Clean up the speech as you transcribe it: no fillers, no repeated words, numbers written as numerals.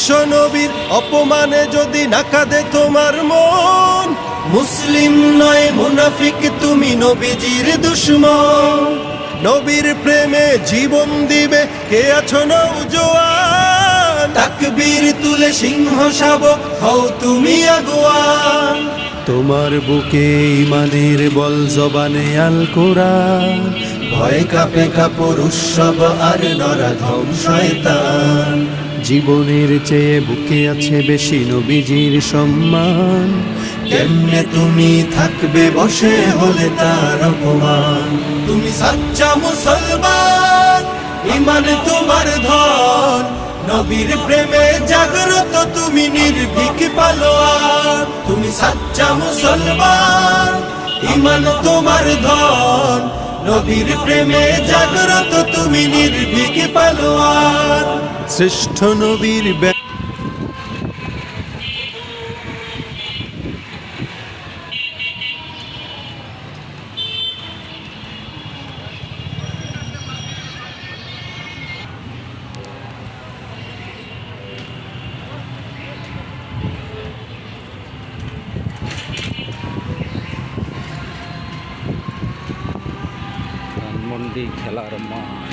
বিশ্ব নবীর অপমানে যদি না কাঁদে তোমার মন, মুসলিম নয় মুনাফিক তুমি নবীজির দুশমন। নবীর প্রেমে জীবন দিবে কে আছো নওজোয়ান, তাকবীর তুলে সিংহ শাবক হও তুমি আগুয়ান। তোমার বুকে ইমানের বল জবানে আল কোরআন, ভয় কাঁপে কাপড় উৎসব আর নরাধম শয়তান। জীবনের চেয়ে বুকে আছে বেশি নবীজির সম্মান, কেমনে তুমি থাকবে বসে হলে তার অপমান। তুমি সাচ্চা মুসলমান, ইমান তোমার ধন, নবীর প্রেমে জাগ্রত তুমি নির্ভীক পালোয়ান। তুমি সাচ্চা মুসলমান, ইমান তোমার ধন, নবীর প্রেমে জাগ্রত তুমি নির্ভীক পালোয়ান। শ্রেষ্ঠ নবীর ধানমন্ডি খেলার মাঠ।